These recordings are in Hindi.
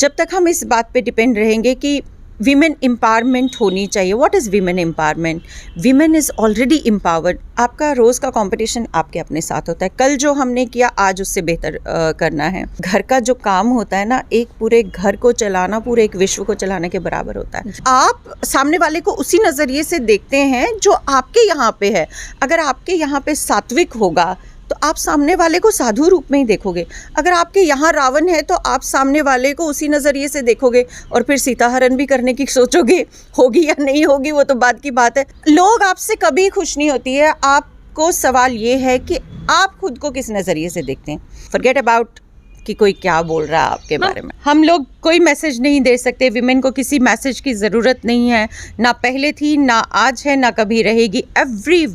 जब तक हम इस बात पे डिपेंड रहेंगे कि वीमेन एम्पावरमेंट होनी चाहिए। What is women empowerment? Women is already empowered. आपका रोज़ का कंपटीशन आपके अपने साथ होता है। कल जो हमने किया आज उससे बेहतर करना है। घर का जो काम होता है ना, एक पूरे घर को चलाना, पूरे एक विश्व को चलाने के बराबर होता है। आप सामने वाले को उसी नज़रिए से देखते हैं जो आपके यहाँ पे है। अगर आपके यहाँ पे सात्विक होगा तो आप सामने वाले को साधु रूप में ही देखोगे। अगर आपके यहाँ रावण है तो आप सामने वाले को उसी नज़रिए से देखोगे और फिर सीता हरण भी करने की सोचोगे। होगी या नहीं होगी वो तो बाद की बात है। लोग आपसे कभी खुश नहीं होती है। आपको सवाल ये है कि आप खुद को किस नज़रिए से देखते हैं। फॉरगेट अबाउट कि कोई क्या बोल रहा है आपके बारे में। हम लोग कोई मैसेज नहीं दे सकते। विमेन को किसी मैसेज की ज़रूरत नहीं है, ना पहले थी, ना आज है, ना कभी रहेगी। एवरी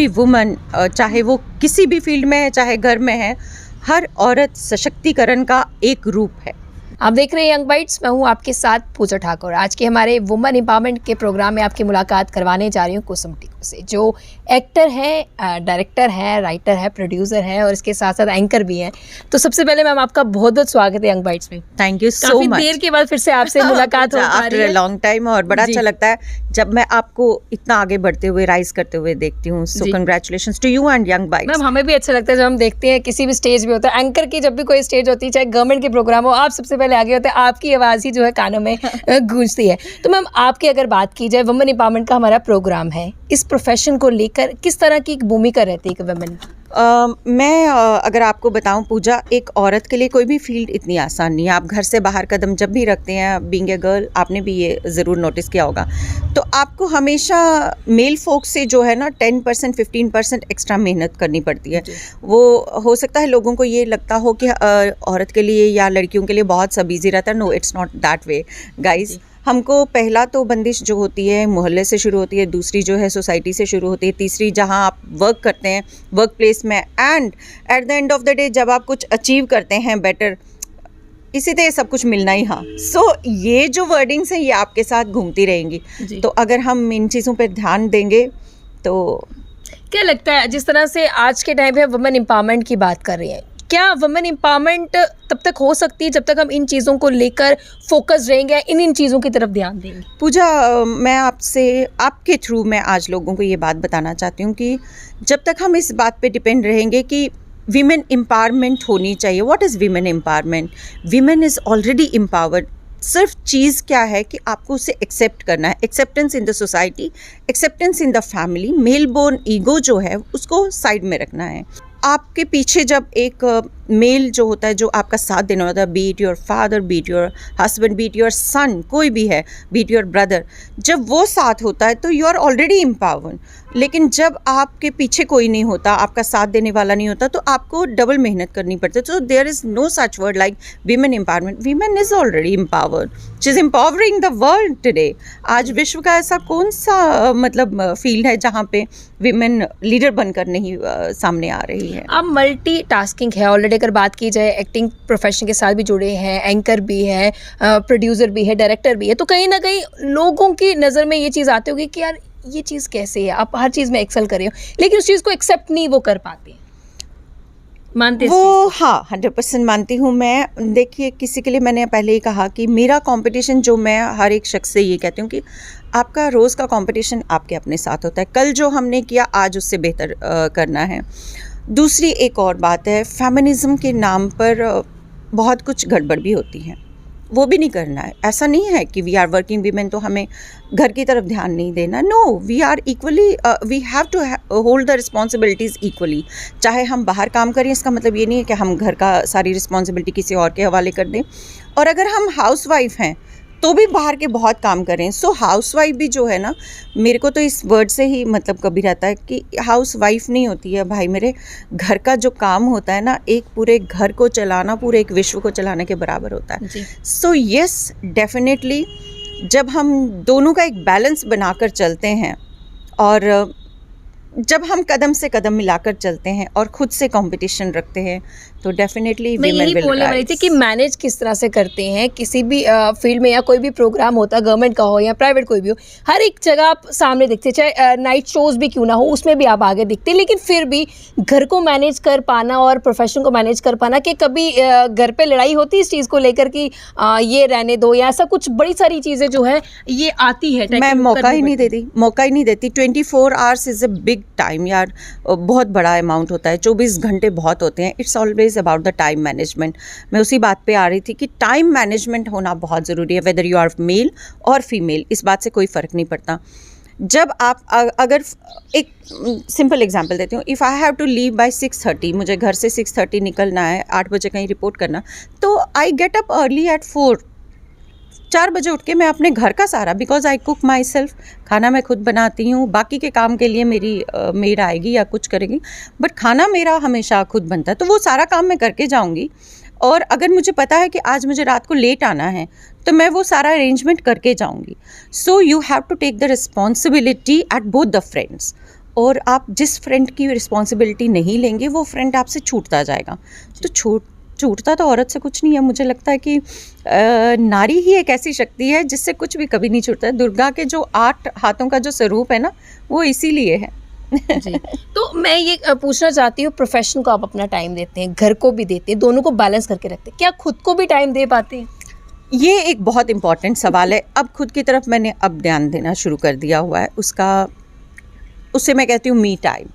वुमन चाहे वो किसी भी फील्ड में है, चाहे घर में है, हर औरत सशक्तिकरण का एक रूप है। आप देख रहे हैं यंग बाइट्स, मैं हूँ आपके साथ पूजा ठाकुर। आज के हमारे वुमेन एम्पावरमेंट के प्रोग्राम में आपकी मुलाकात करवाने जा रही हूँ कुसुम टीकू से, जो एक्टर हैं, डायरेक्टर हैं, राइटर है, प्रोड्यूसर हैं और इसके साथ साथ एंकर भी हैं। तो सबसे पहले मैम आपका बहुत बहुत स्वागत है यंग बाइट्स में। Thank you so much. देर के बाद फिर से आपसे मुलाकात हो आफ्टर अ लॉन्ग टाइम, और बड़ा अच्छा लगता है जब मैं आपको इतना आगे बढ़ते हुए, राइज करते हुए देखती हूँ। So congratulations to you and young bites. Ma'am हमें भी अच्छा लगता है जब हम देखते हैं किसी भी स्टेज पे होता है, एंकर की जब भी कोई स्टेज होती है, चाहे गवर्नमेंट के प्रोग्राम हो, आप सबसे पहले आगे होते हैं, आपकी आवाज़ ही जो है कानों में गूंजती है। तो मैम आपकी अगर बात की जाए, वुमेन एम्पावरमेंट का हमारा प्रोग्राम है, इस प्रोफेशन को लेकर किस तरह की एक भूमिका रहती है कि वुमेन? मैं अगर आपको बताऊं पूजा, एक औरत के लिए कोई भी फील्ड इतनी आसान नहीं है। आप घर से बाहर कदम जब भी रखते हैं, बीइंग ए गर्ल, आपने भी ये ज़रूर नोटिस किया होगा, तो आपको हमेशा मेल फोक से जो है ना 10% 15% एक्स्ट्रा मेहनत करनी पड़ती है। वो हो सकता है लोगों को ये लगता हो कि औरत के लिए या लड़कियों के लिए बहुत सब ईजी रहता है। No, it's not that way guys. हमको पहला तो बंदिश जो होती है मोहल्ले से शुरू होती है, दूसरी जो है सोसाइटी से शुरू होती है, तीसरी जहां आप वर्क करते हैं वर्क प्लेस में, and at the end of the day जब आप कुछ अचीव करते हैं बेटर, इसी तरह सब कुछ मिलना ही। हाँ, सो ये जो वर्डिंग्स हैं ये आपके साथ घूमती रहेंगी। तो अगर हम इन चीज़ों पर ध्यान देंगे तो क्या लगता है, जिस तरह से आज के टाइम पे वुमेन एम्पावरमेंट की बात कर रही हैं, क्या वुमेन एम्पावरमेंट तब तक हो सकती है जब तक हम इन चीज़ों को लेकर फोकस रहेंगे, इन चीज़ों की तरफ ध्यान देंगे? पूजा, मैं आपसे आपके थ्रू मैं आज लोगों को ये बात बताना चाहती हूँ कि जब तक हम इस बात पे डिपेंड रहेंगे कि वीमेन एम्पावरमेंट होनी चाहिए। What is women empowerment? Women is already empowered. सिर्फ चीज़ क्या है कि आपको उसे एक्सेप्ट करना है। Acceptance in the society, acceptance in the family. Male born ego जो है उसको साइड में रखना है। आपके पीछे जब एक मेल जो होता है, जो आपका साथ देना होता है, beat your father, beat your husband, beat your son, कोई भी है, बीट योर ब्रदर, जब वो साथ होता है तो यू आर ऑलरेडी एम्पावर्ड। लेकिन जब आपके पीछे कोई नहीं होता, आपका साथ देने वाला नहीं होता, तो आपको डबल मेहनत करनी पड़ती है। तो there is no such word like women empowerment. Women is already empowered, she is empowering the world today. आज विश्व का ऐसा कौन सा मतलब फील्ड है जहाँ पे वीमेन लीडर बनकर नहीं सामने आ रही है? अब मल्टी टास्किंग है ऑलरेडी। अगर बात की जाए, एक्टिंग प्रोफेशन के साथ भी जुड़े हैं, एंकर भी है, प्रोड्यूसर भी है, डायरेक्टर भी है, तो कहीं ना कहीं लोगों की नज़र में ये चीज़ आती होगी कि यार ये चीज़ कैसे है, आप हर चीज़ में एक्सेल कर रहे हो, लेकिन उस चीज़ को एक्सेप्ट नहीं वो कर पाते। मानते वो? हाँ, 100% मानती हूँ मैं। देखिए, किसी के लिए मैंने पहले ही कहा कि मेरा कंपटीशन, जो मैं हर एक शख्स से ये कहती हूँ कि आपका रोज़ का कंपटीशन आपके अपने साथ होता है। कल जो हमने किया आज उससे बेहतर करना है। दूसरी एक और बात है, फेमिनिज़्म के नाम पर बहुत कुछ गड़बड़ भी होती है, वो भी नहीं करना है। ऐसा नहीं है कि वी आर वर्किंग वीमेन तो हमें घर की तरफ ध्यान नहीं देना। No, we are equally, we have to hold the responsibilities equally. चाहे हम बाहर काम करें, इसका मतलब ये नहीं है कि हम घर का सारी रिस्पॉन्सिबिलिटी किसी और के हवाले कर दें। और अगर हम हाउस वाइफ हैं तो भी बाहर के बहुत काम करें। सो हाउस वाइफ भी जो है ना, मेरे को तो इस वर्ड से ही मतलब कभी रहता है कि हाउस वाइफ नहीं होती है भाई मेरे। घर का जो काम होता है ना, एक पूरे घर को चलाना, पूरे एक विश्व को चलाने के बराबर होता है। सो यस, डेफिनेटली जब हम दोनों का एक बैलेंस बनाकर चलते हैं और जब हम कदम से कदम मिलाकर चलते हैं और खुद से कंपटीशन रखते हैं तो डेफिनेटली मैं वीमेन यही विल बोलने वाली थी कि राइज। मैनेज किस तरह से करते हैं किसी भी फील्ड में, या कोई भी प्रोग्राम होता है गवर्नमेंट का हो या प्राइवेट कोई भी हो, हर एक जगह आप सामने दिखते हैं, चाहे नाइट शोज भी क्यों ना हो उसमें भी आप आगे दिखते हैं, लेकिन फिर भी घर को मैनेज कर पाना और प्रोफेशन को मैनेज कर पाना, कि कभी घर पे लड़ाई होती है इस चीज़ को लेकर कि ये रहने दो या ऐसा कुछ, बड़ी सारी चीज़ें जो है ये आती है मैं मौका ही नहीं देती, मौका ही नहीं देती। 24 hours is a big time यार, बहुत बड़ा अमाउंट होता है, 24 घंटे बहुत होते हैं। It's always about the time management. मैं उसी बात पे आ रही थी कि टाइम मैनेजमेंट होना बहुत ज़रूरी है, वेदर यू आर मेल और फीमेल, इस बात से कोई फ़र्क नहीं पड़ता। जब आप अगर एक सिंपल एग्जांपल देती हूँ, if I have to leave by 6:30, मुझे घर से 6:30 निकलना है, 8 बजे कहीं रिपोर्ट करना, तो I get up early at 4 बजे उठ के मैं अपने घर का सारा, because I cook myself, खाना मैं खुद बनाती हूँ, बाकी के काम के लिए मेरी मेड आएगी या कुछ करेगी, बट खाना मेरा हमेशा खुद बनता है, तो वो सारा काम मैं करके जाऊँगी। और अगर मुझे पता है कि आज मुझे रात को लेट आना है तो मैं वो सारा अरेंजमेंट करके जाऊँगी। So you have to take the responsibility at both the friends. और आप जिस फ्रेंड की रिस्पॉन्सिबिलिटी नहीं लेंगे वो फ्रेंड आपसे छूटता जाएगा। तो छूटता तो औरत से कुछ नहीं है, मुझे लगता है कि नारी ही एक ऐसी शक्ति है जिससे कुछ भी कभी नहीं छूटता है। दुर्गा के जो 8 हाथों का जो स्वरूप है ना, वो इसीलिए है। जी। तो मैं ये पूछना चाहती हूँ, प्रोफेशन को आप अपना टाइम देते हैं, घर को भी देते हैं, दोनों को बैलेंस करके रखते हैं, क्या खुद को भी टाइम दे पाते हैं? ये एक बहुत इम्पॉर्टेंट सवाल है। अब खुद की तरफ मैंने अब ध्यान देना शुरू कर दिया हुआ है, उससे मैं कहती हूँ मी टाइम।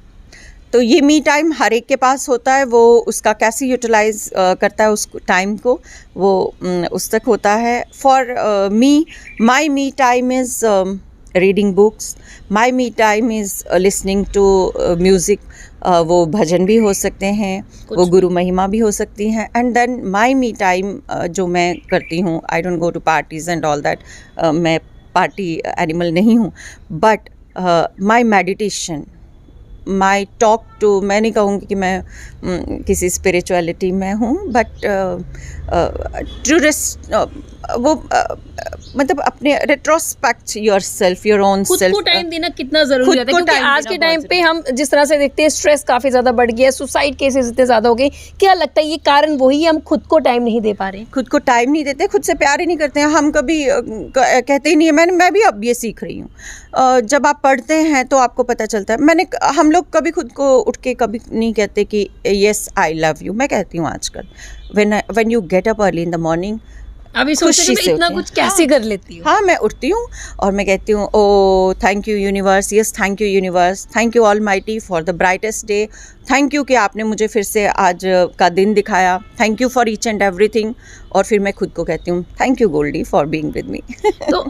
तो ये मी टाइम हर एक के पास होता है, वो उसका कैसे यूटिलाइज करता है उस टाइम को, वो उस तक होता है। For me, my me time is reading books, my me time is listening to music, वो भजन भी हो सकते हैं, वो गुरु महिमा भी हो सकती हैं। And then my me time जो मैं करती हूँ, I don't go to parties and all that, मैं पार्टी एनिमल नहीं हूँ, but my meditation, my talk to, मैं नहीं कहूँगी कि मैं किसी स्पिरिचुअलिटी में हूँ, बट टूरिस्ट वो मतलब अपने retrospect your self, your own खुद सेल्फ। को टाइम देना कितना जरूरी खुद होता है, को क्योंकि time आज देना के बहुत टाइम पे हम जिस तरह से देखते हैं स्ट्रेस काफी ज्यादा बढ़ गया है, सुसाइड केसेस इतने ज्यादा हो गए, क्या लगता है ये कारण वही है, हम खुद को टाइम नहीं दे पा रहे? खुद को टाइम नहीं देते, खुद से प्यार ही नहीं करते हैं हम, कभी कहते ही नहीं है। मैं भी अब ये सीख रही हूँ। जब आप पढ़ते हैं तो आपको पता चलता है। हम लोग कभी खुद को उठ के कभी नहीं कहते कि येस आई लव यू। मैं कहती हूँ आजकल, when you get up early in the morning, अभी सोच रही हूँ मैं इतना कुछ कैसे कर लेती हूँ। हाँ, मैं उठती हूँ और मैं कहती हूँ, oh thank you universe, yes thank you universe, thank you almighty for the brightest day, thank you कि आपने मुझे फिर से आज का दिन दिखाया, thank you for each and everything. और फिर मैं खुद को कहती हूँ, thank you Goldie for being with me. तो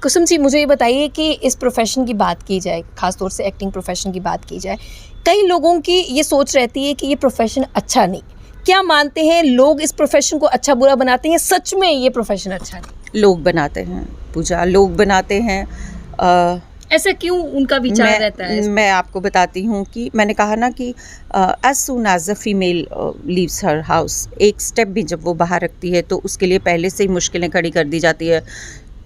कुसुम जी, मुझे ये बताइए कि इस प्रोफेशन की बात की जाए, खासतौर से एक्टिंग प्रोफेशन की बात की जाए, कई लोगों की ये सोच रहती है कि ये प्रोफेशन अच्छा नहीं, क्या मानते हैं लोग इस प्रोफेशन को अच्छा बुरा बनाते हैं, सच में ये प्रोफेशन अच्छा नहीं? लोग बनाते हैं पूजा, लोग बनाते हैं। ऐसा क्यों उनका विचार रहता है? मैं आपको बताती हूँ कि मैंने कहा ना कि as soon as a female leaves her house, एक स्टेप भी जब वो बाहर रखती है तो उसके लिए पहले से ही मुश्किलें खड़ी कर दी जाती है।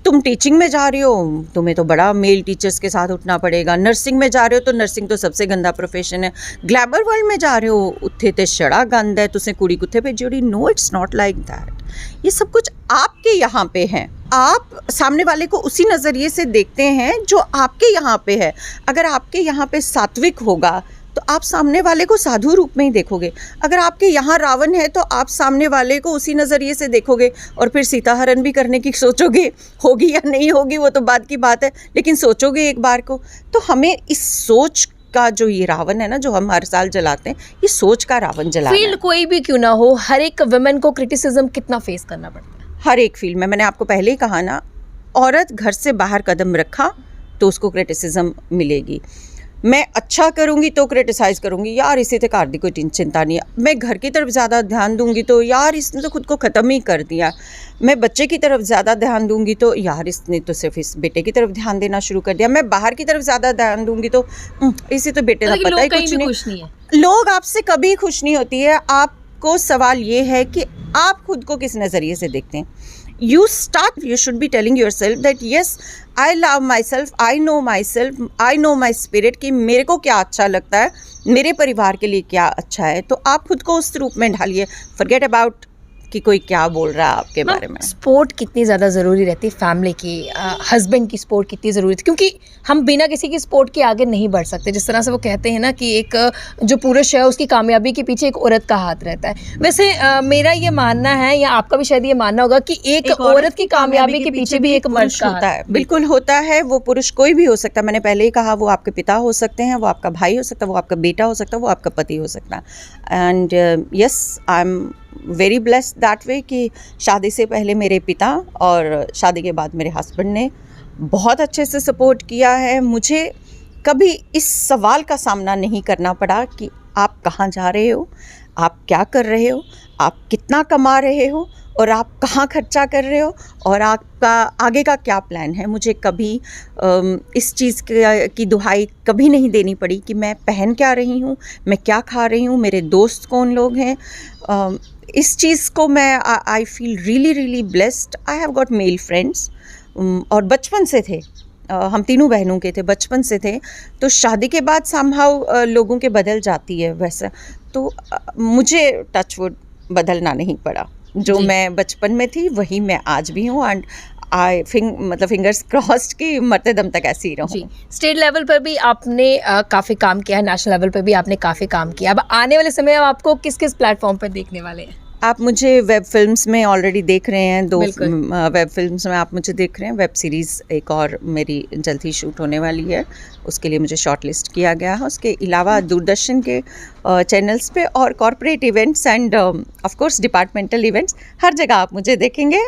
तुम टीचिंग में जा रही हो, तुम्हें तो बड़ा मेल टीचर्स के साथ उठना पड़ेगा। नर्सिंग में जा रहे हो तो नर्सिंग तो सबसे गंदा प्रोफेशन है। ग्लैमर वर्ल्ड में जा रहे हो, उत्थे ते छड़ा गंद है, तुसें कुड़ी कुत्थे भेजी ओड़ी। No, it's not like that. ये सब कुछ आपके यहाँ पे है। आप सामने वाले को उसी नज़रिए से देखते हैं जो आपके यहाँ पे है। अगर आपके यहाँ पे सात्विक होगा तो आप सामने वाले को साधु रूप में ही देखोगे। अगर आपके यहाँ रावण है तो आप सामने वाले को उसी नज़रिए से देखोगे और फिर सीता हरण भी करने की सोचोगे। होगी या नहीं होगी वो तो बाद की बात है, लेकिन सोचोगे एक बार को। तो हमें इस सोच का जो ये रावण है ना, जो हम हर साल जलाते हैं, ये सोच का रावण जलाना है। फील्ड कोई भी क्यों ना हो, हर एक वुमेन को क्रिटिसिज्म कितना फेस करना पड़ता है? हर एक फील्ड में। मैंने आपको पहले ही कहा ना, औरत घर से बाहर कदम रखा तो उसको क्रिटिसिज्म मिलेगी। मैं अच्छा करूँगी तो क्रिटिसाइज़ करूँगी, यार इसे तो घर की कोई चिंता नहीं है। मैं घर की तरफ ज़्यादा ध्यान दूँगी तो यार इसने तो खुद को ख़त्म ही कर दिया। मैं बच्चे की तरफ ज़्यादा ध्यान दूँगी तो यार इसने तो सिर्फ इस बेटे की तरफ ध्यान देना शुरू कर दिया। मैं बाहर की तरफ ज़्यादा ध्यान दूँगी तो इसे तो बेटे का पता ही कुछ नहीं है। लोग आपसे कभी खुश नहीं होती है। आप आपको सवाल ये है कि आप खुद को किस नज़रिए से देखते हैं. You should be telling yourself that yes, I love myself, I know myself, I know my spirit, कि मेरे को क्या अच्छा लगता है, मेरे परिवार के लिए क्या अच्छा है. तो आप खुद को उस रूप में ढालिए. Forget about कि कोई क्या बोल रहा है आपके बारे में. सपोर्ट कितनी ज़्यादा ज़रूरी रहती है फैमिली की, हस्बैंड की सपोर्ट कितनी ज़रूरी थी, क्योंकि हम बिना किसी की सपोर्ट के आगे नहीं बढ़ सकते. जिस तरह से वो कहते हैं ना कि एक जो पुरुष है उसकी कामयाबी के पीछे एक औरत का हाथ रहता है. वैसे मेरा ये मानना है, या आपका भी शायद ये मानना होगा, कि एक औरत की कामयाबी के पीछे भी एक मर्द का होता है. बिल्कुल होता है. वो पुरुष कोई भी हो सकता है. मैंने पहले ही कहा, वो आपके पिता हो सकते हैं, वो आपका भाई हो सकता है, वो आपका बेटा हो सकता है, वो आपका पति हो सकता है. And yes, I am very blessed that way कि शादी से पहले मेरे पिता और शादी के बाद मेरे हस्बैंड ने बहुत अच्छे से सपोर्ट किया है. मुझे कभी इस सवाल का सामना नहीं करना पड़ा कि आप कहाँ जा रहे हो, आप क्या कर रहे हो, आप कितना कमा रहे हो और आप कहाँ खर्चा कर रहे हो और आपका आगे का क्या प्लान है. मुझे कभी इस चीज़ की दुहाई कभी नहीं देनी पड़ी कि मैं पहन क्या रही हूँ, मैं क्या खा रही हूँ, मेरे दोस्त कौन लोग हैं. इस चीज़ को मैं I feel really really blessed. I have got male friends और बचपन से थे. हम तीनों बहनों के थे, बचपन से थे. तो शादी के बाद समहाउ लोगों के बदल जाती है वैसा. तो मुझे टचवुड बदलना नहीं पड़ा. जो मैं बचपन में थी वही मैं आज भी हूँ. एंड आई मतलब फिंगर्स क्रॉस्ड कि मरते दम तक ऐसे ही रहूँ. स्टेट लेवल पर भी आपने काफ़ी काम किया है, नेशनल लेवल पर भी आपने काफ़ी काम किया. अब आने वाले समय में आपको किस किस प्लेटफॉर्म पर देखने वाले हैं? आप मुझे वेब फिल्म्स में ऑलरेडी देख रहे हैं. 2 वेब फिल्म्स में आप मुझे देख रहे हैं. वेब सीरीज़ एक और मेरी जल्द ही शूट होने वाली है. उसके लिए मुझे शॉर्ट लिस्ट किया गया है. उसके अलावा दूरदर्शन के चैनल्स पे और corporate events and of course departmental events, हर जगह आप मुझे देखेंगे.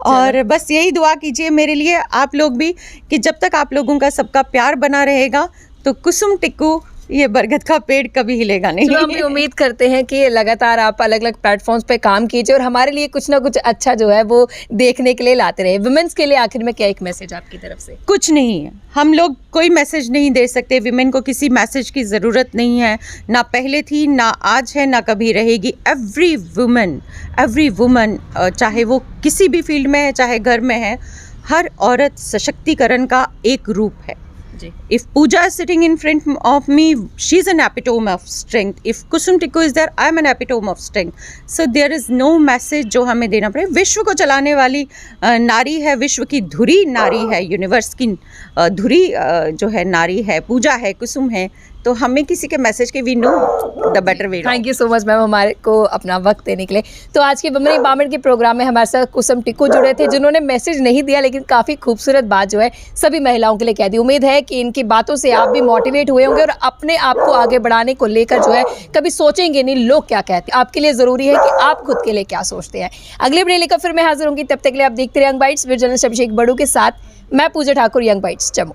और बस यही दुआ कीजिए मेरे लिए आप लोग भी कि जब तक आप लोगों का सबका प्यार बना रहेगा तो कुसुम टिक्कू ये बरगद का पेड़ कभी हिलेगा नहीं. तो हम भी उम्मीद करते हैं कि लगातार आप अलग अलग प्लेटफॉर्म्स पे काम कीजिए और हमारे लिए कुछ ना कुछ अच्छा जो है वो देखने के लिए लाते रहे. वुमेन्स के लिए आखिर में क्या एक मैसेज आपकी तरफ से? कुछ नहीं है. हम लोग कोई मैसेज नहीं दे सकते. विमेन को किसी मैसेज की ज़रूरत नहीं है. ना पहले थी, ना आज है, ना कभी रहेगी. एवरी वुमन चाहे वो किसी भी फील्ड में है, चाहे घर में है, हर औरत सशक्तिकरण का एक रूप है. If Pooja is sitting in front of me, she's an epitome of strength. If Kusum Tikku is there, I'm an epitome of strength. So there is no message जो हमें देना पड़े. विश्व को चलाने वाली नारी है, विश्व की धुरी नारी है, यूनिवर्स की धुरी जो है नारी है, पूजा है, कुसुम है. तो हमें किसी के मैसेज के we know the better way. Thank you so much ma'am हमारे को अपना वक्त देने के लिए. तो आज के वुमेन एम्पावरमेंट के प्रोग्राम में हमारे साथ कुसुम टिक्कू जुड़े थे, जिन्होंने मैसेज नहीं दिया लेकिन काफ़ी खूबसूरत बात जो है सभी महिलाओं के लिए कह दी. उम्मीद है कि इनकी बातों से आप भी मोटिवेट हुए होंगे और अपने आप को आगे बढ़ाने को लेकर जो है कभी सोचेंगे नहीं लोग क्या कहते हैं. आपके लिए ज़रूरी है कि आप खुद के लिए क्या सोचते हैं. अगले वीडियो लेकर फिर मैं हाजिर होंगी. तब तक के लिए आप देखते रहे यंग बाइट्स विद जर्नलिस्ट अभिषेक बड़ू के साथ. मैं पूजा ठाकुर, यंग बाइट्स, जम्मू.